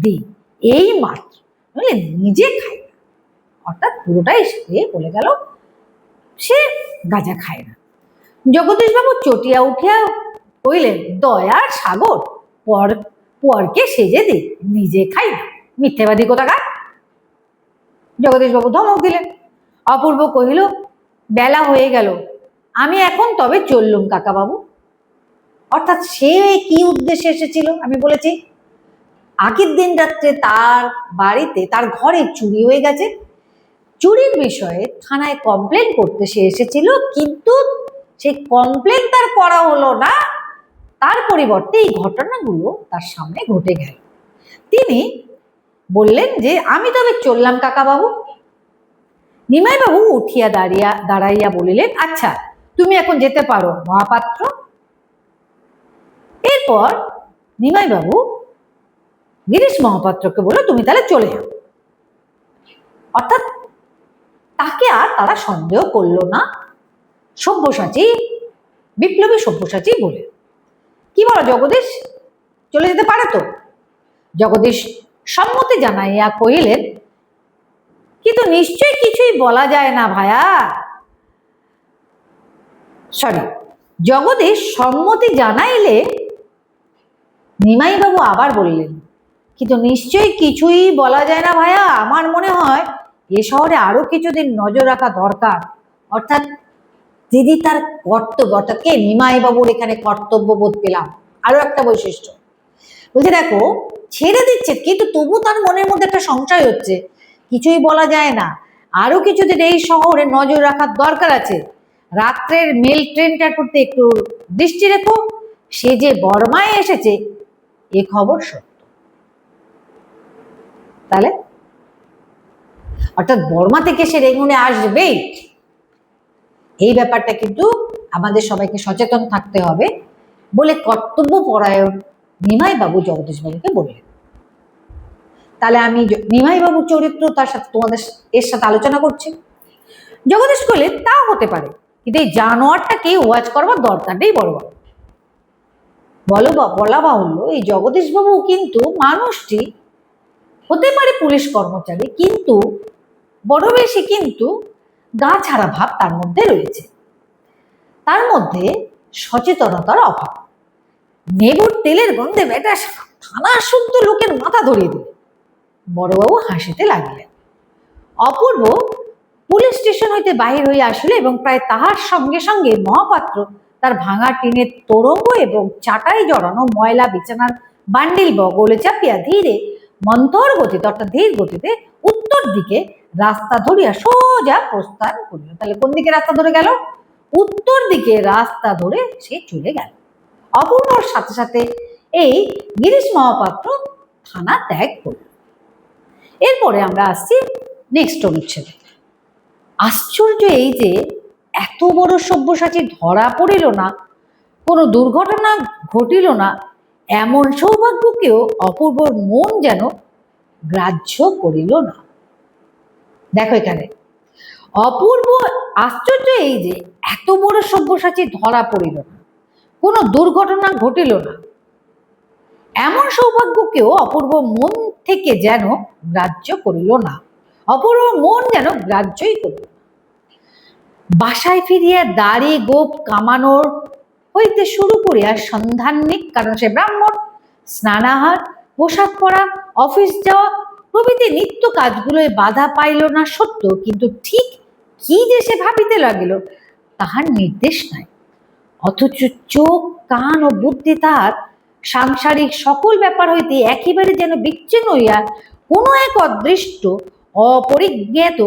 Speaker 1: দি, এই মাত্র, নইলে নিজে খাই না। অর্থাৎ পুরোটাই সে বলে গেল সে গাঁজা খায় না। জগদীশবাবু চটিয়া উঠিয়া কইলেন, দয়ার সাগর, পরকে সেজে দি, নিজে খাই না, মিথ্যেবাদী কোথাকার। জগদীশবাবু ধমক দিলেন। অপূর্ব কহিল, বেলা হয়ে গেল, আমি এখন তবে চললুম কাকাবাবু। অর্থাৎ সে কি উদ্দেশ্যে এসেছিল আমি বলেছি, আগের দিন রাত্রে তার বাড়িতে, তার ঘরে চুরি হয়ে গেছে, চুরির বিষয়ে থানায় কমপ্লেন করতে সে এসেছিল, কিন্তু সেই কমপ্লেন তার করা হলো না, তার পরিবর্তে এই ঘটনাগুলো তার সামনে ঘটে গেল। তিনি বললেন যে আমি তবে চললাম কাকাবাবু। নিমাইবাবু উঠিয়া দাঁড়াইয়া বলিলেন, আচ্ছা তুমি এখন যেতে পারো মহাপাত্র। এরপর নিমাইবাবু গিরিশ মহাপাত্রকে বলল, তুমি তাহলে চলে যাও। অর্থাৎ তাকে আর তারা সন্দেহ করলো না, সব্যসাচী, বিপ্লবী সব্যসাচী বলে। কি বলো জগদীশ, চলে যেতে পারে তো? জগদীশ সম্মতি জানাইয়া কহিলেন, কিন্তু নিশ্চয়ই কিছুই বলা যায় না ভায়া। জগদীশ সম্মতি জানাইলে নিমাইবাবু আবার বললেন, কিন্তু নিশ্চয়ই কিছুই বলা যায় না ভায়া, আমার মনে হয় এ শহরে আরো কিছুদিন নজর রাখা দরকার। অর্থাৎ দিদি তার কর্তব্য, অর্থাৎ কে, নিমাইবাবুর এখানে কর্তব্য বোধ পেলাম আরো একটা বৈশিষ্ট্য। বলছে দেখো ছেড়ে দিচ্ছে, কিন্তু তবু তার মনের মধ্যে একটা সংশয় হচ্ছে, কিছুই বলা যায় না, আরো কিছুদিন এই শহরে নজর রাখার দরকার আছে। রাত্রের মেল ট্রেনটার প্রতি একটু দৃষ্টি রেখো, সে যে বর্মায় এসেছে এ খবর সত্য। তাহলে অর্থাৎ বর্মা থেকে সে রেঙ্গুনে আসবেই, এই ব্যাপারটা কিন্তু আমাদের সবাইকে সচেতন থাকতে হবে বলে কর্তব্য পরায়ণ নিমাইবাবু জগদীশবাবুকে বললেন। তাহলে আমি নিমাইবাবুর চরিত্র তার সাথে তোমাদের এর সাথে আলোচনা করছি। জগদীশ বললেন, তাও হতে পারে, কিন্তু এই জানোয়ারটাকে ওয়াচ করবার দরকার নেই বড় বাবু। বলা বাহুল্য, এই জগদীশবাবু কিন্তু মানুষটি হতে পারে পুলিশ কর্মচারী, কিন্তু বড় বেশি কিন্তু গা ছাড়া ভাব তার মধ্যে রয়েছে, তার মধ্যে সচেতনতার অভাব। নেবুর তেলের গন্ধে বেটা থানা শুদ্ধ লোকের মাথা ধরিয়ে দিল। বড়বাবু হাসিতে লাগলেন। অপূর্ব পুলিশ স্টেশন হইতে বাহির হইয়া আসিল এবং প্রায় তাহার সঙ্গে সঙ্গে মহাপাত্র তার ভাঙা টিনের তোরঙ্গ এবং চাটাই জড়ানো ময়লা বিছানার বান্ডিল বগলে চাপিয়া ধীরে মন্থর গতিতে, অর্থাৎ ধীর গতিতে উত্তর দিকে রাস্তা ধরিয়া সোজা প্রস্থান করিল। তাহলে কোন দিকে রাস্তা ধরে গেল? উত্তর দিকে রাস্তা ধরে সে চলে গেল। অপূর্বর সাথে সাথে এই গিরিশ মহাপাত্র থানা ত্যাগ করল। এরপরে আমরা আসছি নেক্সট অনুচ্ছেদে। আশ্চর্য এই যে এত বড় সব্যসাচী ধরা পড়িল না, কোনো দুর্ঘটনা ঘটিল না, এমন সৌভাগ্যকেও অপূর্বর মন যেন গ্রাহ্য করিল না। দেখো এখানে অপূর্ব, আশ্চর্য এই যে এত বড় সব্যসাচী ধরা পড়িল না, কোনো দুর্ঘটনা ঘটিল না, এমন সৌভাগ্যকেও অপূর্ব মন থেকে যেন গ্রাহ্য করিল না। অপূর্ব মন যেন গ্রাহ্যই করিল। বাসায় ফিরিয়া দাড়ি গোপ কামানোর হইতে শুরু করিয়া সন্ধানিক, কারণ সে ব্রাহ্মণ, স্নানাহার, পোশাক পরা, অফিস যাওয়া প্রভৃতি নিত্য কাজগুলোয় বাধা পাইল না সত্য, কিন্তু ঠিক কি যে সে ভাবিতে লাগিল তাহার নির্দেশ নাই। অথচ চোখ, কান ও বুদ্ধি তাহার সাংসারিক সকল ব্যাপার হইতে একেবারে যেন বিচ্ছিন্ন হইয়া কোনো এক অদৃষ্ট অপরিজ্ঞাত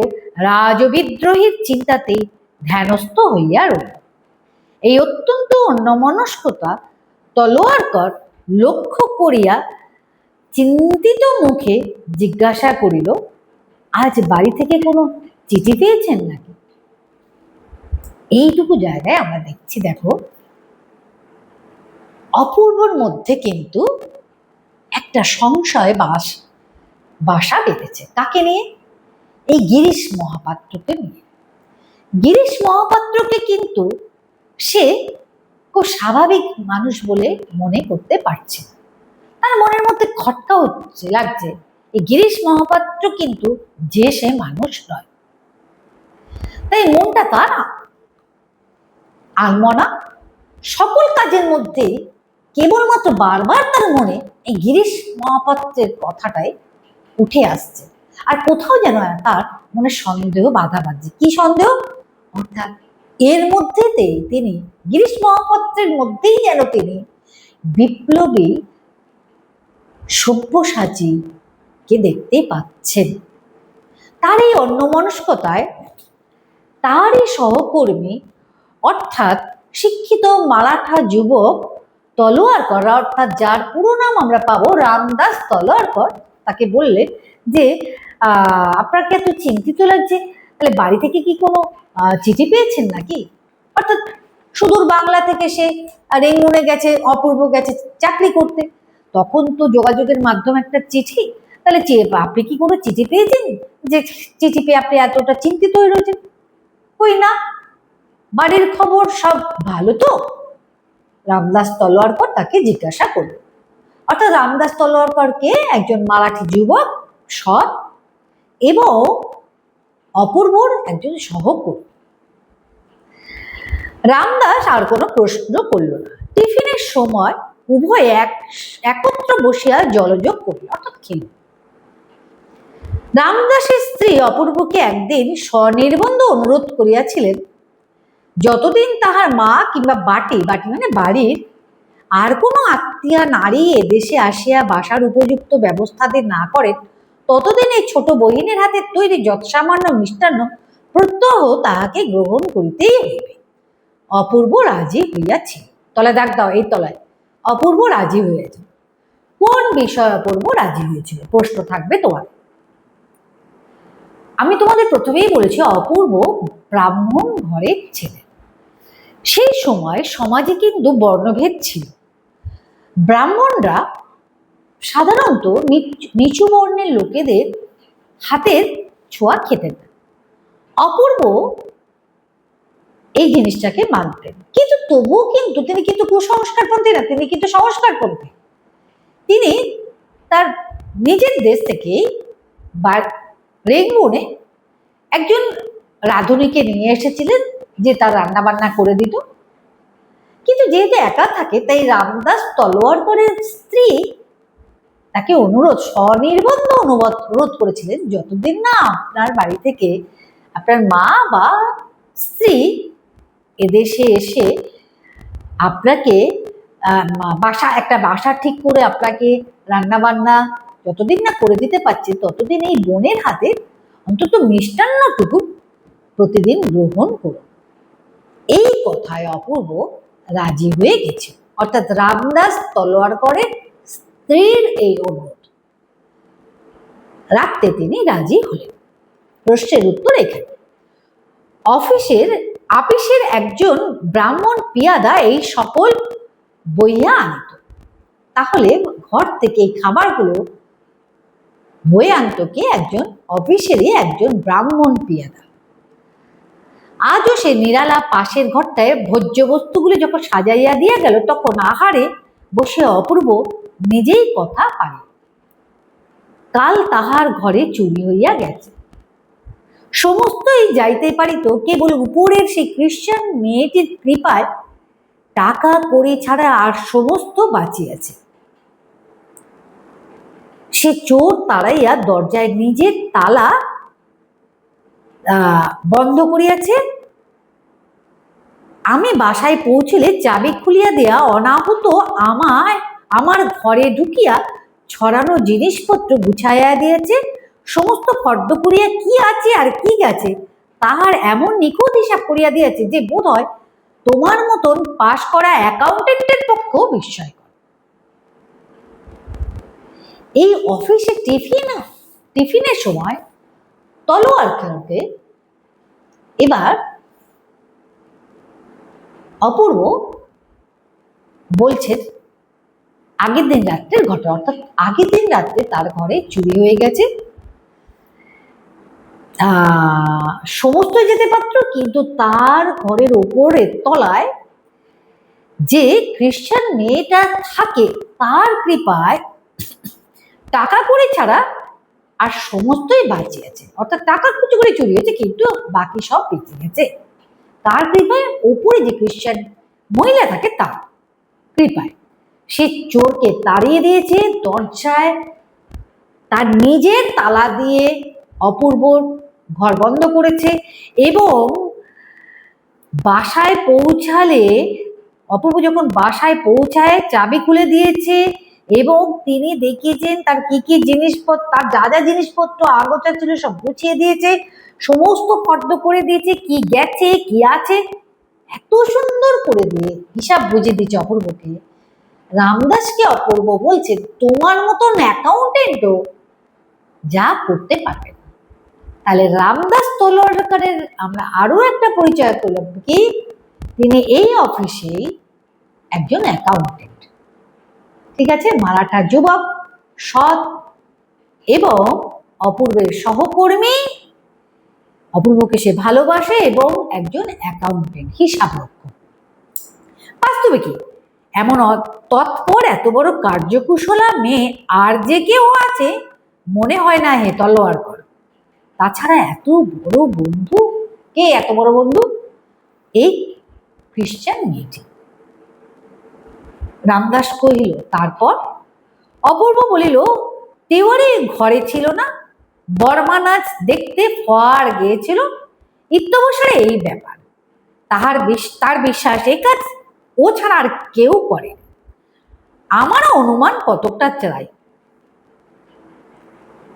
Speaker 1: রাজবিদ্রোহীর চিন্তাতেই ধ্যানস্থ হইয়া রইল। এই অত্যন্ত অন্যমনস্কতা তলোয়ারকর লক্ষ্য করিয়া চিন্তিত মুখে জিজ্ঞাসা করিল, আজ বাড়ি থেকে কোনো চিঠি পেয়েছেন নাকি? এইটুকু জায়গায় আমরা দেখছি, দেখো অপূর্বর মধ্যে কিন্তু একটা সংশয় বাসা বেঁধেছে। কাকে নিয়ে? এই গিরিশ মহাপাত্রকে নিয়ে। গিরিশ মহাপাত্রকে কিন্তু সে খুব স্বাভাবিক মানুষ বলে মনে করতে পারছে না। তার মনের মধ্যে খটকা লাগছে, এই গিরিশ মহাপাত্র কিন্তু যে সে মানুষ নয়। তাই মনটা তার আনমনা। সকল কাজের মধ্যে কেবলমাত্র বারবার তার মনে এই গিরিশ মহাপাত্রের কথাটাই উঠে আসছে। আর কোথাও যেন তার মনে সন্দেহ বাধা বাঁধছে। কি সন্দেহ? অর্থাৎ এর মধ্যেতেই তিনি, গিরিশ মহাপাত্রের মধ্যেই যেন তিনি বিপ্লবী সব্যসাচীকে দেখতে পাচ্ছেন। তার এই অন্যমনস্কতায় তারই সহকর্মী অর্থাৎ শিক্ষিত মারাঠা যুবক তলোয়ারকর, অর্থাৎ যার পুরো নাম আমরা পাবো রামদাস তলোয়ারকর, তাকে বললেন যে আপনাকে এত চিন্তিত লাগছে, তাহলে বাড়ি থেকে কি কোনো চিঠি পেয়েছেন নাকি? অর্থাৎ সুদূর বাংলা থেকে সে রেঙ্গুনে গেছে, অপূর্ব গেছে চাকরি করতে, তখন তো যোগাযোগের মাধ্যম একটা চিঠি। তাহলে আপনি কি কোনো চিঠি পেয়েছেন যে চিঠি পেয়ে আপনি এতটা চিন্তিত হয়ে রয়েছেন? কই না, বাড়ির খবর সব ভালো তো? রামদাস তলোয়ারকর তাকে জিজ্ঞাসা করল। অর্থাৎ রামদাস তলোয়ারকরকে একজন মারাঠি যুবক, সৎ এবং অপূর্বর একজন সহকর্মী। রামদাস আর কোনো প্রশ্ন করল না। টিফিনের সময় উভয় একত্র বসিয়া জলযোগ করিল, অর্থাৎ খেল। রামদাসের স্ত্রী অপূর্বকে একদিন স্বনির্বন্ধ অনুরোধ করিয়াছিলেন, যতদিন তাহার মা কিংবা বাটি মানে বাড়ির আর কোনো আত্মীয়া নারী এদেশে আসিয়া বাসার উপযুক্ত ব্যবস্থাতে না করেন, ততদিন এই ছোট বহিনের হাতে তৈরি যৎসামান্য মিষ্টান্ন প্রত্যহ তাহাকে গ্রহণ করিতেই হইবে। অপূর্ব রাজি হইয়াছিল। তলায় দাগ দাও, এই তলায়। অপূর্ব রাজি হয়েছে। কোন বিষয় অপূর্ব রাজি হয়েছিল? প্রশ্ন থাকবে তোমার। আমি তোমাদের প্রথমেই বলেছি অপূর্ব ব্রাহ্মণ ঘরের ছেলে। সেই সময় সমাজে কিন্তু বর্ণভেদ ছিল। ব্রাহ্মণরা সাধারণত নিচু বর্ণের লোকেদের হাতের ছোঁয়া খেতেন না। অপূর্ব এই জিনিসটাকে মানতেন, কিন্তু তবুও কিন্তু তিনি কিন্তু কুসংস্কারপন্থী না, তিনি কিন্তু সংস্কারপন্থী। তিনি তার নিজের দেশ থেকেই রেঙ্গুনে একজন রাঁধুনিকে নিয়ে এসেছিলেন যে তার রান্না বান্না করে দিত। কিন্তু যেহেতু একা থাকে, তাই রামদাস তলোয়ারকরের স্ত্রী তাকে স্বনির্বন্ধ অনুরোধ করেছিলেন, যতদিন না আপনার বাড়ি থেকে আপনার মা বা স্ত্রী এদেশে এসে আপনাকে একটা বাসা ঠিক করে আপনাকে রান্না বান্না যতদিন না করে দিতে পারছে, ততদিন এই বোনের হাতে অন্তত মিষ্টান্নটুকু প্রতিদিন গ্রহণ করুন। এই কথায় অপূর্ব রাজি হয়ে গেছে। অর্থাৎ রামদাস তলোয়ারকরের স্ত্রীর এই অনুরোধ রাখতে তিনি রাজি হলেন। প্রশ্নের উত্তর এখানে। আপিসের একজন ব্রাহ্মণ পিয়াদা এই সকল বইয়া আনিত। তাহলে ঘর থেকে এই খাবারগুলো বয়ে আনত কে? একজন অফিসেরই একজন ব্রাহ্মণ পিয়াদা। আজও সে নিরালা পাশের ঘরটায় ভোজ্য বস্তুগুলি যখন সাজাইয়া দিয়া গেল, তখন আহারে বসে অপূর্ব নিজেই কথা পারে, কাল তাহার ঘরে চুরি হইয়া গেছে। সমস্তই যাইতে পারিত কেবল উপরের সেই খ্রিস্টান মেয়েটির কৃপায়। টাকা কড়ি ছাড়া আর সমস্ত বাঁচিয়াছে। সে চোর তাড়াইয়া দরজায় নিজের তালা বন্ধ করিয়াছে। আমি বাসায় পৌঁছলে চাবি খুলিয়া দেয়া অনাহত আমার ঘরে ঢুকিয়া ছড়ানো জিনিসপত্র গুছাইয়া দিয়েছে। সমস্ত ফর্দ করিয়া কি আছে আর কি গেছে তাহার এমন নিখুঁত হিসাব করিয়া দিয়েছে যে বোধ হয় তোমার মতন পাশ করা অ্যাকাউন্টেন্টের পক্ষেও বিস্ময়কর। এই অফিসে টিফিনের সময় তলোয়ার খেলতে এবার অপূর্ব বলছে আগের দিন রাত্রের ঘটনা, অর্থাৎ আগের দিন রাত্রে তার ঘরে চুরি হয়ে গেছে, সমস্ত যেতে পারত, কিন্তু তার ঘরের ওপরের তলায় যে খ্রিস্টান মেয়েটা থাকে তার কৃপায় টাকা কড়ি ছাড়া আর সমস্তই বাঁচে আছে। অর্থাৎ টাকা কিছু করে চুরি হয়েছে কিন্তু বাকি সব বেঁচে গেছে তার কৃপায়। ওপরে যে খ্রিস্টান মহিলা থাকে তার কৃপায় সে চোরকে তাড়িয়ে দিয়েছে, দরজায় তার নিজের তালা দিয়ে অপূর্ব ঘর বন্ধ করেছে এবং বাসায় পৌঁছালে অপূর্ব যখন বাসায় পৌঁছায় চাবি খুলে দিয়েছে এবং তিনি দেখিয়েছেন তার কি কি জিনিসপত্র, তার যা যা জিনিসপত্র আগোচা ছিল সব গুছিয়ে দিয়েছে, সমস্ত ফর্দ করে দিয়েছে, কি গেছে কি আছে এত সুন্দর করে দিয়ে হিসাব বুঝিয়ে দিয়েছে অপূর্বকে। রামদাসকে অপূর্ব বলছে তোমার মতন অ্যাকাউন্টেন্টও যা করতে পারবে না। তাহলে রামদাস তলোয়ারকারের আমরা আরো একটা পরিচয় করলাম কি তিনি এই অফিসে একজন অ্যাকাউন্টেন্ট। ঠিক আছে, মারাঠা যুবক, সৎ এবং অপূর্বের সহকর্মী, অপূর্বকে সে ভালোবাসে এবং একজন অ্যাকাউন্টেন্ট, হিসাবরক্ষক। বাস্তবে কি এমন তৎপর এত বড় কার্যকুশলা মেয়ে আর যে কেউ আছে মনে হয় না হে তলোয়ারকর। তাছাড়া এত বড় বন্ধু, কে এত বড় বন্ধু? এই খ্রিস্টান মেয়েটি। রামদাস কহিল তারপর? অপূর্ব বলিল তেওয়ারি ঘরে ছিল না, বর্মা নাচ দেখতে ফর গিয়েছিল, ইত্যবসরে এই ব্যাপার। তার বিশ্বাস এই কাজ ও ছাড়া আর কেউ করে। আমারও অনুমান কতকটা চাই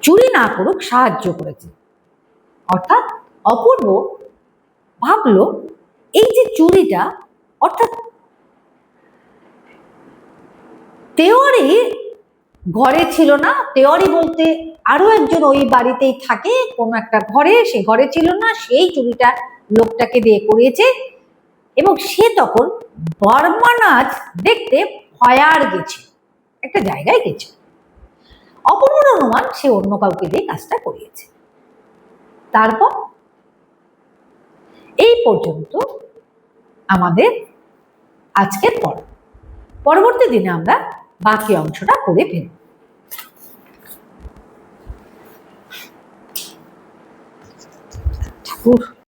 Speaker 1: চুরি না করুক সাহায্য করেছে। অর্থাৎ অপূর্ব ভাবলো এই যে চুরিটা, অর্থাৎ তেওয়ারি ঘরে ছিল না, তেওয়ারি বলতে আরো একজন ওই বাড়িতেই থাকে কোন একটা ঘরে, সে ঘরে ছিল না, সেই চুরিটা লোকটাকে দিয়ে করিয়েছে এবং সে তখন বর্মা নাচ দেখতে ফয়ার গেছে, একটা জায়গায় গেছে। অপূর্বর অনুমান সে অন্য কাউকে দিয়ে কাজটা করিয়েছে। তারপর এই পর্যন্ত আমাদের আজকের পর্ব। পরবর্তী দিনে আমরা বাকি অংশটা পড়ে ফেলব।